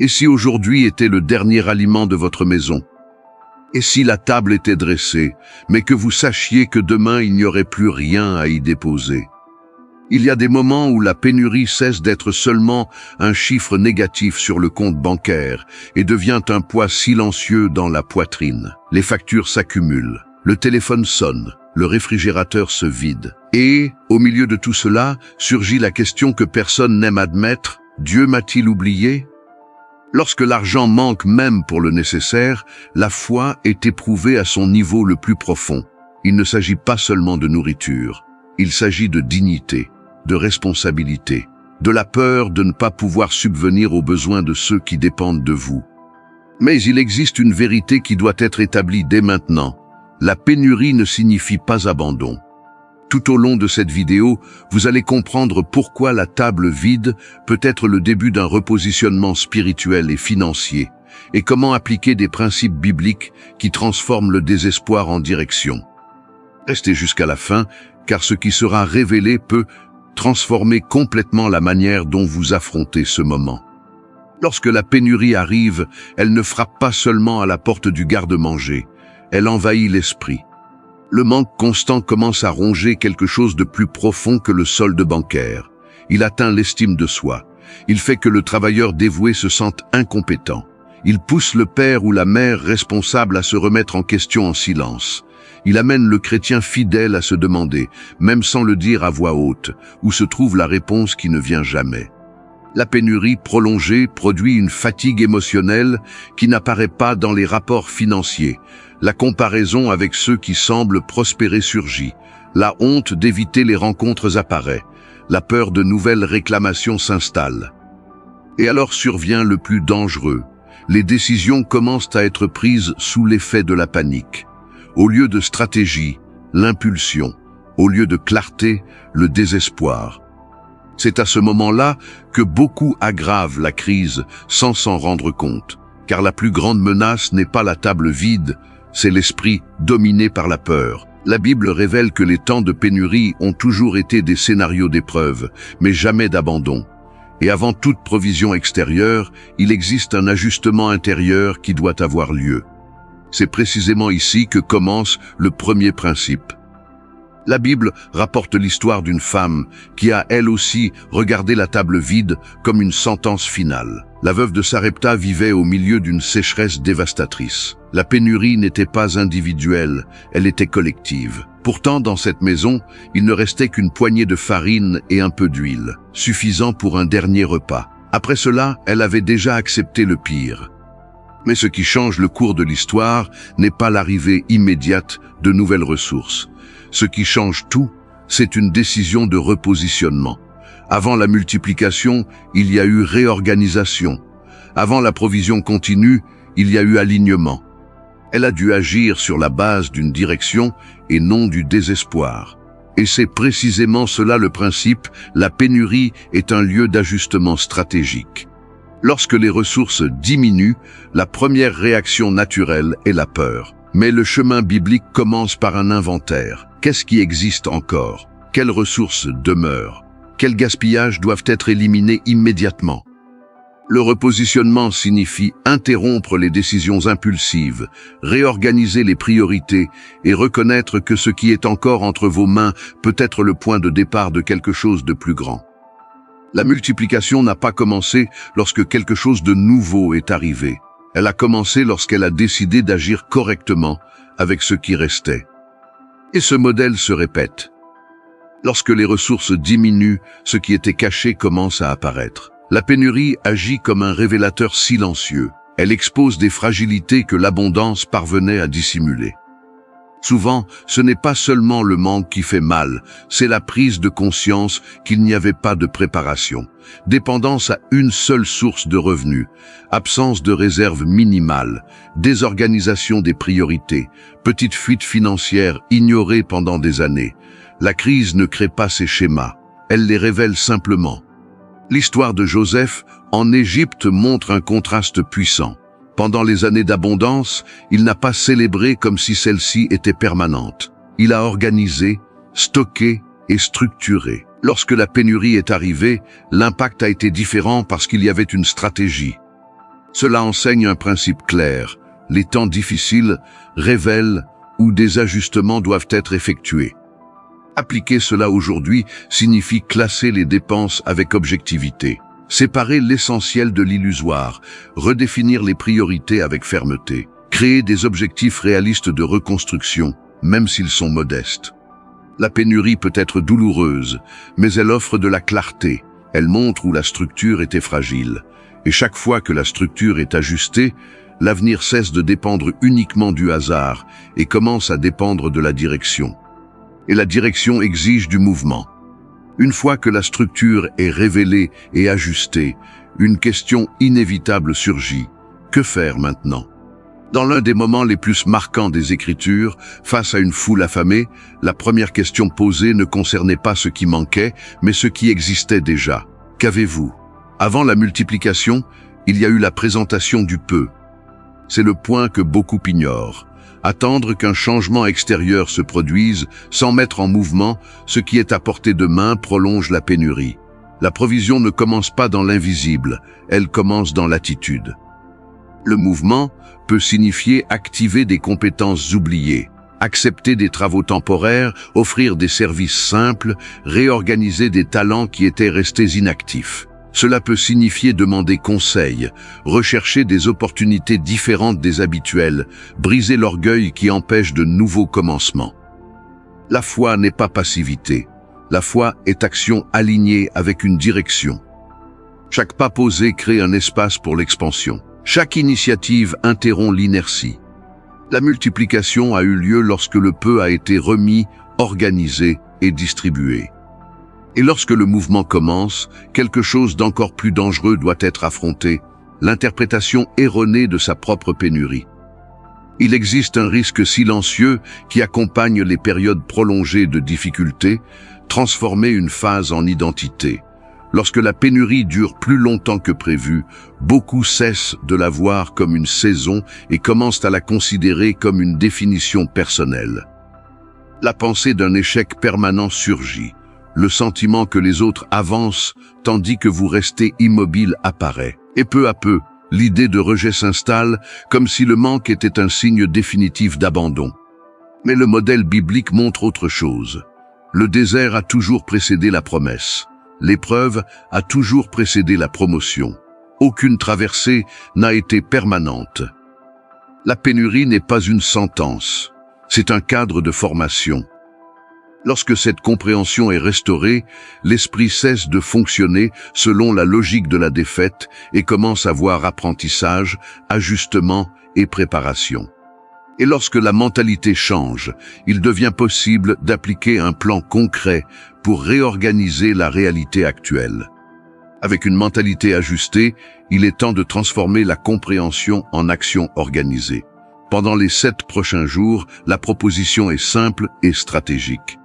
Et si aujourd'hui était le dernier aliment de votre maison? Et si la table était dressée, mais que vous sachiez que demain il n'y aurait plus rien à y déposer? Il y a des moments où la pénurie cesse d'être seulement un chiffre négatif sur le compte bancaire et devient un poids silencieux dans la poitrine. Les factures s'accumulent, le téléphone sonne, le réfrigérateur se vide. Et, au milieu de tout cela, surgit la question que personne n'aime admettre: Dieu m'a-t-il oublié? Lorsque l'argent manque même pour le nécessaire, la foi est éprouvée à son niveau le plus profond. Il ne s'agit pas seulement de nourriture, il s'agit de dignité, de responsabilité, de la peur de ne pas pouvoir subvenir aux besoins de ceux qui dépendent de vous. Mais il existe une vérité qui doit être établie dès maintenant. La pénurie ne signifie pas abandon. Tout au long de cette vidéo, vous allez comprendre pourquoi la table vide peut être le début d'un repositionnement spirituel et financier, et comment appliquer des principes bibliques qui transforment le désespoir en direction. Restez jusqu'à la fin, car ce qui sera révélé peut transformer complètement la manière dont vous affrontez ce moment. Lorsque la pénurie arrive, elle ne frappe pas seulement à la porte du garde-manger, elle envahit l'esprit. Le manque constant commence à ronger quelque chose de plus profond que le solde bancaire. Il atteint l'estime de soi. Il fait que le travailleur dévoué se sente incompétent. Il pousse le père ou la mère responsable à se remettre en question en silence. Il amène le chrétien fidèle à se demander, même sans le dire à voix haute, où se trouve la réponse qui ne vient jamais. La pénurie prolongée produit une fatigue émotionnelle qui n'apparaît pas dans les rapports financiers. La comparaison avec ceux qui semblent prospérer surgit. La honte d'éviter les rencontres apparaît. La peur de nouvelles réclamations s'installe. Et alors survient le plus dangereux. Les décisions commencent à être prises sous l'effet de la panique. Au lieu de stratégie, l'impulsion. Au lieu de clarté, le désespoir. C'est à ce moment-là que beaucoup aggravent la crise sans s'en rendre compte. Car la plus grande menace n'est pas la table vide, c'est l'esprit dominé par la peur. La Bible révèle que les temps de pénurie ont toujours été des scénarios d'épreuve, mais jamais d'abandon. Et avant toute provision extérieure, il existe un ajustement intérieur qui doit avoir lieu. C'est précisément ici que commence le premier principe. La Bible rapporte l'histoire d'une femme qui a elle aussi regardé la table vide comme une sentence finale. La veuve de Sarepta vivait au milieu d'une sécheresse dévastatrice. La pénurie n'était pas individuelle, elle était collective. Pourtant, dans cette maison, il ne restait qu'une poignée de farine et un peu d'huile, suffisant pour un dernier repas. Après cela, elle avait déjà accepté le pire. Mais ce qui change le cours de l'histoire n'est pas l'arrivée immédiate de nouvelles ressources. Ce qui change tout, c'est une décision de repositionnement. Avant la multiplication, il y a eu réorganisation. Avant la provision continue, il y a eu alignement. Elle a dû agir sur la base d'une direction et non du désespoir. Et c'est précisément cela le principe, la pénurie est un lieu d'ajustement stratégique. Lorsque les ressources diminuent, la première réaction naturelle est la peur. Mais le chemin biblique commence par un inventaire. Qu'est-ce qui existe encore? Quelles ressources demeurent? Quels gaspillages doivent être éliminés immédiatement? Le repositionnement signifie interrompre les décisions impulsives, réorganiser les priorités et reconnaître que ce qui est encore entre vos mains peut être le point de départ de quelque chose de plus grand. La multiplication n'a pas commencé lorsque quelque chose de nouveau est arrivé. Elle a commencé lorsqu'elle a décidé d'agir correctement avec ce qui restait. Et ce modèle se répète. Lorsque les ressources diminuent, ce qui était caché commence à apparaître. La pénurie agit comme un révélateur silencieux. Elle expose des fragilités que l'abondance parvenait à dissimuler. Souvent, ce n'est pas seulement le manque qui fait mal, c'est la prise de conscience qu'il n'y avait pas de préparation. Dépendance à une seule source de revenus, absence de réserve minimale, désorganisation des priorités, petite fuite financière ignorée pendant des années. La crise ne crée pas ces schémas, elle les révèle simplement. L'histoire de Joseph en Égypte montre un contraste puissant. Pendant les années d'abondance, il n'a pas célébré comme si celle-ci était permanente. Il a organisé, stocké et structuré. Lorsque la pénurie est arrivée, l'impact a été différent parce qu'il y avait une stratégie. Cela enseigne un principe clair. Les temps difficiles révèlent où des ajustements doivent être effectués. Appliquer cela aujourd'hui signifie classer les dépenses avec objectivité, séparer l'essentiel de l'illusoire, redéfinir les priorités avec fermeté, créer des objectifs réalistes de reconstruction, même s'ils sont modestes. La pénurie peut être douloureuse, mais elle offre de la clarté. Elle montre où la structure était fragile. Et chaque fois que la structure est ajustée, l'avenir cesse de dépendre uniquement du hasard et commence à dépendre de la direction. Et la direction exige du mouvement. Une fois que la structure est révélée et ajustée, une question inévitable surgit. Que faire maintenant ? Dans l'un des moments les plus marquants des Écritures, face à une foule affamée, la première question posée ne concernait pas ce qui manquait, mais ce qui existait déjà. Qu'avez-vous ? Avant la multiplication, il y a eu la présentation du peu. C'est le point que beaucoup ignorent. Attendre qu'un changement extérieur se produise sans mettre en mouvement ce qui est à portée de main prolonge la pénurie. La provision ne commence pas dans l'invisible, elle commence dans l'attitude. Le mouvement peut signifier activer des compétences oubliées, accepter des travaux temporaires, offrir des services simples, réorganiser des talents qui étaient restés inactifs. Cela peut signifier demander conseil, rechercher des opportunités différentes des habituelles, briser l'orgueil qui empêche de nouveaux commencements. La foi n'est pas passivité. La foi est action alignée avec une direction. Chaque pas posé crée un espace pour l'expansion. Chaque initiative interrompt l'inertie. La multiplication a eu lieu lorsque le peu a été remis, organisé et distribué. Et lorsque le mouvement commence, quelque chose d'encore plus dangereux doit être affronté, l'interprétation erronée de sa propre pénurie. Il existe un risque silencieux qui accompagne les périodes prolongées de difficultés, transformer une phase en identité. Lorsque la pénurie dure plus longtemps que prévu, beaucoup cessent de la voir comme une saison et commencent à la considérer comme une définition personnelle. La pensée d'un échec permanent surgit. Le sentiment que les autres avancent tandis que vous restez immobile apparaît. Et peu à peu, l'idée de rejet s'installe comme si le manque était un signe définitif d'abandon. Mais le modèle biblique montre autre chose. Le désert a toujours précédé la promesse. L'épreuve a toujours précédé la promotion. Aucune traversée n'a été permanente. La pénurie n'est pas une sentence, c'est un cadre de formation. Lorsque cette compréhension est restaurée, l'esprit cesse de fonctionner selon la logique de la défaite et commence à voir apprentissage, ajustement et préparation. Et lorsque la mentalité change, il devient possible d'appliquer un plan concret pour réorganiser la réalité actuelle. Avec une mentalité ajustée, il est temps de transformer la compréhension en action organisée. Pendant les 7 prochains jours, la proposition est simple et stratégique.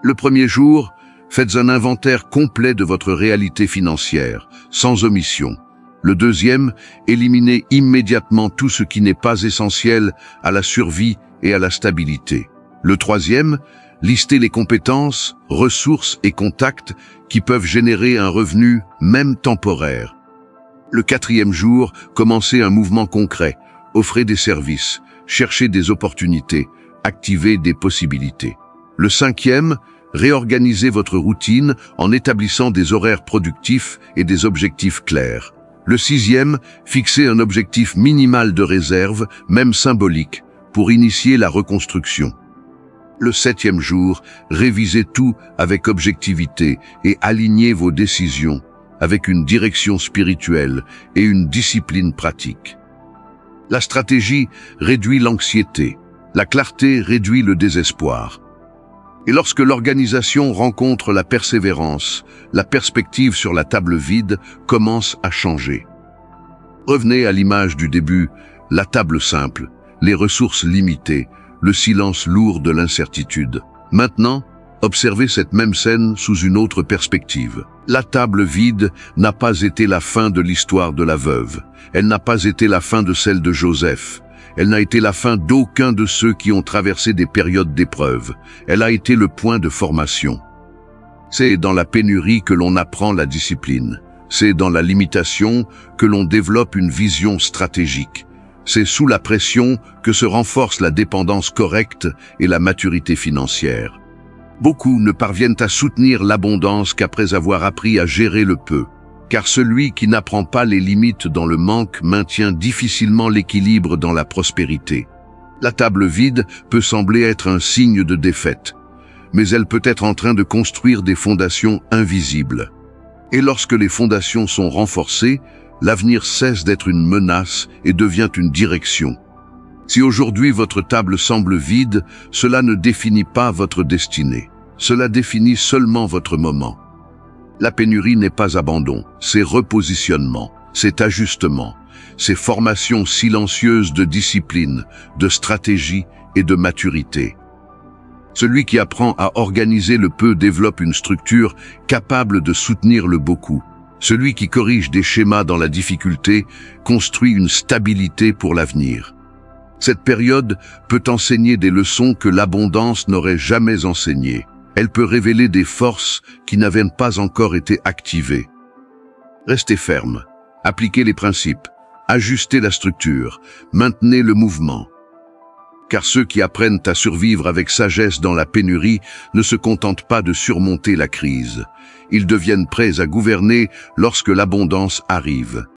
Le premier jour, faites un inventaire complet de votre réalité financière, sans omission. Le deuxième, éliminez immédiatement tout ce qui n'est pas essentiel à la survie et à la stabilité. Le troisième, listez les compétences, ressources et contacts qui peuvent générer un revenu, même temporaire. Le quatrième jour, commencez un mouvement concret, offrez des services, cherchez des opportunités, activez des possibilités. Le cinquième, réorganisez votre routine en établissant des horaires productifs et des objectifs clairs. Le sixième, fixez un objectif minimal de réserve, même symbolique, pour initier la reconstruction. Le septième jour, révisez tout avec objectivité et alignez vos décisions avec une direction spirituelle et une discipline pratique. La stratégie réduit l'anxiété, la clarté réduit le désespoir. Et lorsque l'organisation rencontre la persévérance, la perspective sur la table vide commence à changer. Revenez à l'image du début, la table simple, les ressources limitées, le silence lourd de l'incertitude. Maintenant, observez cette même scène sous une autre perspective. La table vide n'a pas été la fin de l'histoire de la veuve. Elle n'a pas été la fin de celle de Joseph. Elle n'a été la fin d'aucun de ceux qui ont traversé des périodes d'épreuve. Elle a été le point de formation. C'est dans la pénurie que l'on apprend la discipline, C'est dans la limitation que l'on développe une vision stratégique. C'est sous la pression que se renforce la dépendance correcte et la maturité financière. Beaucoup ne parviennent à soutenir l'abondance qu'après avoir appris à gérer le peu, car celui qui n'apprend pas les limites dans le manque maintient difficilement l'équilibre dans la prospérité. La table vide peut sembler être un signe de défaite, mais elle peut être en train de construire des fondations invisibles. Et lorsque les fondations sont renforcées, l'avenir cesse d'être une menace et devient une direction. Si aujourd'hui votre table semble vide, cela ne définit pas votre destinée. Cela définit seulement votre moment. La pénurie n'est pas abandon, c'est repositionnement, c'est ajustement, c'est formation silencieuse de discipline, de stratégie et de maturité. Celui qui apprend à organiser le peu développe une structure capable de soutenir le beaucoup. Celui qui corrige des schémas dans la difficulté construit une stabilité pour l'avenir. Cette période peut enseigner des leçons que l'abondance n'aurait jamais enseignées. Elle peut révéler des forces qui n'avaient pas encore été activées. Restez ferme, appliquez les principes, ajustez la structure, maintenez le mouvement. Car ceux qui apprennent à survivre avec sagesse dans la pénurie ne se contentent pas de surmonter la crise. Ils deviennent prêts à gouverner lorsque l'abondance arrive.